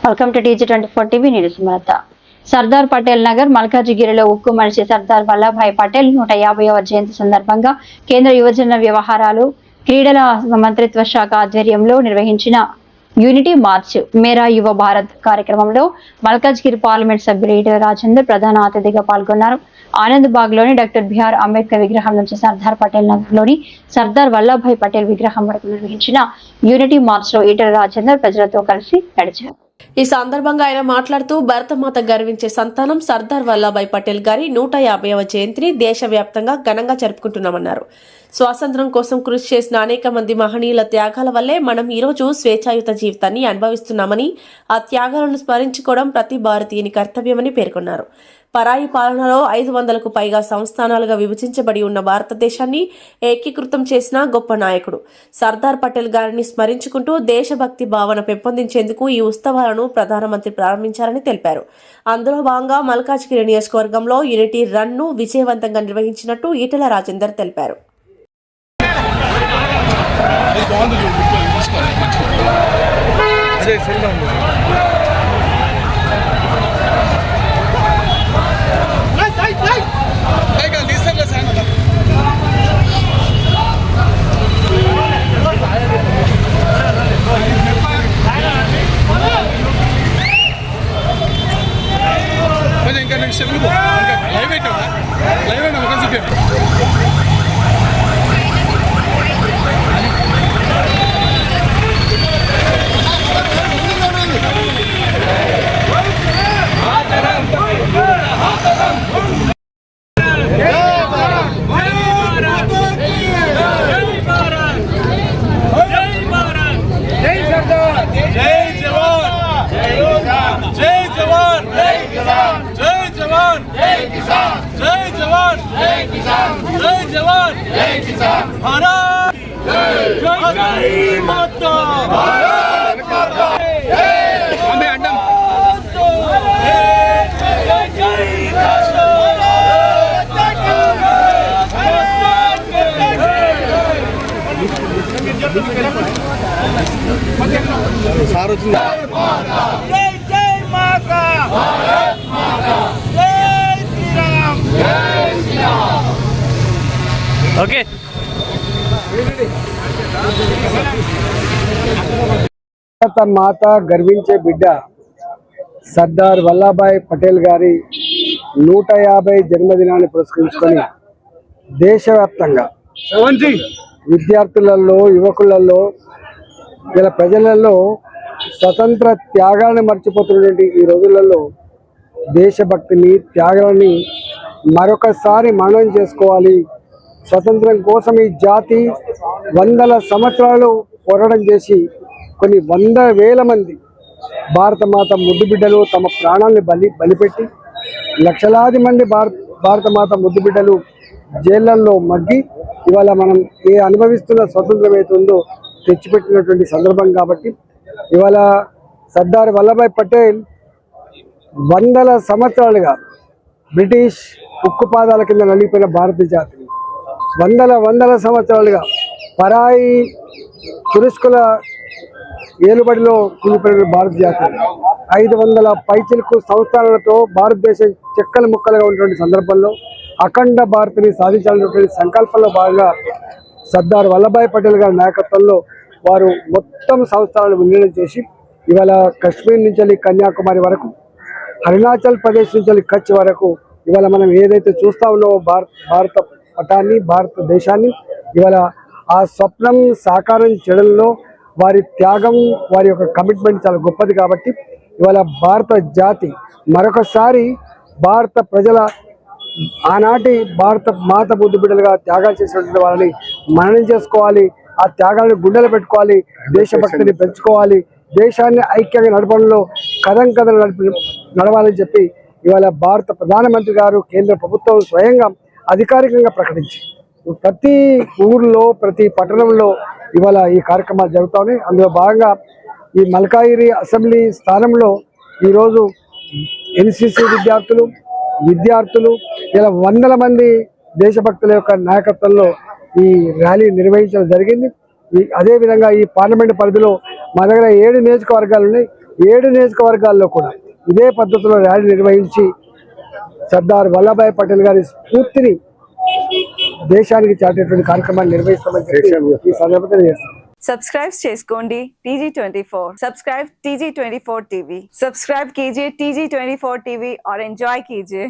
Welcome to TG24 TV news. Sardar Patel Nagar మల్కాజిగిరిలో ఉక్కు మనిషి సర్దార్ వల్లభాయ్ పటేల్ 150వ జయంతి సందర్భంగా కేంద్ర యువజన వ్యవహారాలు క్రీడల మంత్రిత్వ శాఖ ఆధ్వర్యంలో నిర్వహించిన యూనిటీ మార్చ్ మేరా యువ భారత్ కార్యక్రమంలో మల్కాజ్గిరి పార్లమెంట్ సభ్యులు ఈటెల రాజేందర్ ప్రధాన అతిథిగా పాల్గొన్నారు. ఆనంద్ బాగ్ లోని డాక్టర్ బిఆర్ అంబేద్కర్ విగ్రహం నుంచి సర్దార్ పటేల్ నగర్ లోని సర్దార్ వల్లభాయ్ పటేల్ విగ్రహం వరకు నిర్వహించిన యూనిటీ మార్చ్ లో ఈటెల రాజేందర్ ప్రజలతో కలిసి నడిచారు. ఈ సందర్భంగా ఆయన మాట్లాడుతూ భారతమాత గర్వించే సంతానం సర్దార్ వల్లభాయ్ పటేల్ గారి 150వ జయంతిని దేశవ్యాప్తంగా ఘనంగా జరుపుకుంటున్నామన్నారు. స్వాతంత్ర్యం కోసం కృషి చేసిన అనేక మంది మహనీయుల త్యాగాల వల్లే మనం ఈరోజు స్వేచ్ఛాయుత జీవితాన్ని అనుభవిస్తున్నామని, ఆ త్యాగాలను స్మరించుకోవడం ప్రతి భారతీయుని కర్తవ్యమని పేర్కొన్నారు. పరాయి పాలనలో 500కు పైగా సంస్థానాలుగా విభజించబడి ఉన్న భారతదేశాన్ని ఏకీకృతం చేసిన గొప్ప నాయకుడు సర్దార్ పటేల్ గారిని స్మరించుకుంటూ దేశభక్తి భావన పెంపొందించేందుకు ఈ ఉత్సవాలను ప్రధానమంత్రి ప్రారంభించారని తెలిపారు. అందులో భాగంగా మల్కాజ్గిరి నియోజకవర్గంలో యూనిటీ రన్ ను విజయవంతంగా నిర్వహించినట్టు ఈటెల రాజేందర్ తెలిపారు. ఓకే మాత గర్వించే బిడ్డ సర్దార్ వల్లభాయ్ పటేల్ గారి 150 జన్మదినాన్ని పురస్కరించుకొని దేశవ్యాప్తంగా విద్యార్థులలో, యువకులలో, ఇలా ప్రజలలో స్వతంత్ర త్యాగాలను మర్చిపోతున్నటువంటి ఈ రోజులలో దేశభక్తిని, త్యాగాన్ని మరొకసారి మననం చేసుకోవాలి. స్వతంత్రం కోసం ఈ జాతి వందల సంవత్సరాలు పోరాటం చేసి కొన్ని 100,000 మంది భారతమాత ముద్దు బిడ్డలు తమ ప్రాణాలను బలిపెట్టి లక్షలాది మంది భారతమాత ముద్దు బిడ్డలు జైళ్లలో మగ్గి ఇవాళ మనం అనుభవిస్తున్న స్వతంత్రం ఏతుందో తెచ్చిపెట్టినటువంటి సందర్భం. కాబట్టి ఇవాళ సర్దార్ వల్లభాయ్ పటేల్ వందల సంవత్సరాలుగా బ్రిటిష్ ఉక్కుపాదాల కింద నలిగిపోయిన భారతీయ జాతిని వందల సంవత్సరాలుగా పరాయి తురుష్కుల ఏలుబడిలో కుంగిపోయిన భారత జాతిని 500 పైచిలకు సంస్థానాలతో భారతదేశం చెక్కలు ముక్కలుగా ఉన్నటువంటి సందర్భంలో అఖండ భారత్ని సాధించాలనేటువంటి సంకల్పంలో భాగంగా సర్దార్ వల్లభాయ్ పటేల్ గారి నాయకత్వంలో వారు మొత్తం సంస్థానాలను విలీనం చేసి ఇవాళ కశ్మీర్ నుంచి కన్యాకుమారి వరకు, అరుణాచల్ ప్రదేశ్ నుంచి కచ్ వరకు ఇవాళ మనం ఏదైతే చూస్తా ఉన్నామో భారత పటాన్ని, భారతదేశాన్ని ఇవాళ ఆ స్వప్నం సాకారం చేయడంలో వారి త్యాగం, వారి యొక్క కమిట్మెంట్ చాలా గొప్పది. కాబట్టి ఇవాళ భారత జాతి మరొకసారి భారత ప్రజల ఆనాటి భారత మాత బుద్ధి బిడ్డలుగా త్యాగాలు చేసినటువంటి వాళ్ళని మననం చేసుకోవాలి. ఆ త్యాగాలను గుండెలు పెట్టుకోవాలి. దేశభక్తిని పెంచుకోవాలి. దేశాన్ని ఐక్యంగా నడపడంలో కథం నడవాలని చెప్పి ఇవాళ భారత ప్రధానమంత్రి గారు, కేంద్ర ప్రభుత్వం స్వయంగా అధికారికంగా ప్రకటించి ప్రతి ఊర్లో, ప్రతి పట్టణంలో ఇవాళ ఈ కార్యక్రమాలు జరుగుతూ ఉన్నాయి. అందులో భాగంగా ఈ మల్కాజిగిరి అసెంబ్లీ స్థానంలో ఈరోజు ఎన్సీసీ విద్యార్థులు ఇలా వందల మంది దేశభక్తుల యొక్క నాయకత్వంలో ఈ ర్యాలీ నిర్వహించడం జరిగింది. అదేవిధంగా ఈ పార్లమెంటు పరిధిలో మా దగ్గర 7 నియోజకవర్గాలు ఉన్నాయి. 7 నియోజకవర్గాల్లో కూడా ఇదే పద్ధతిలో ర్యాలీ నిర్వహించి సర్దార్ వల్లభాయ్ పటేల్ గారి స్ఫూర్తిని దేశానికి చాటేటువంటి కార్యక్రమాన్ని నిర్వహిస్తామని చెప్పి ఈ సందర్భంగా చేస్తాం. సబ్స్క్రైబ్ చేసుకోండి TG24. Subscribe TG24 TV. Subscribe कीजिए TG24 TV और एंजॉय कीजिए.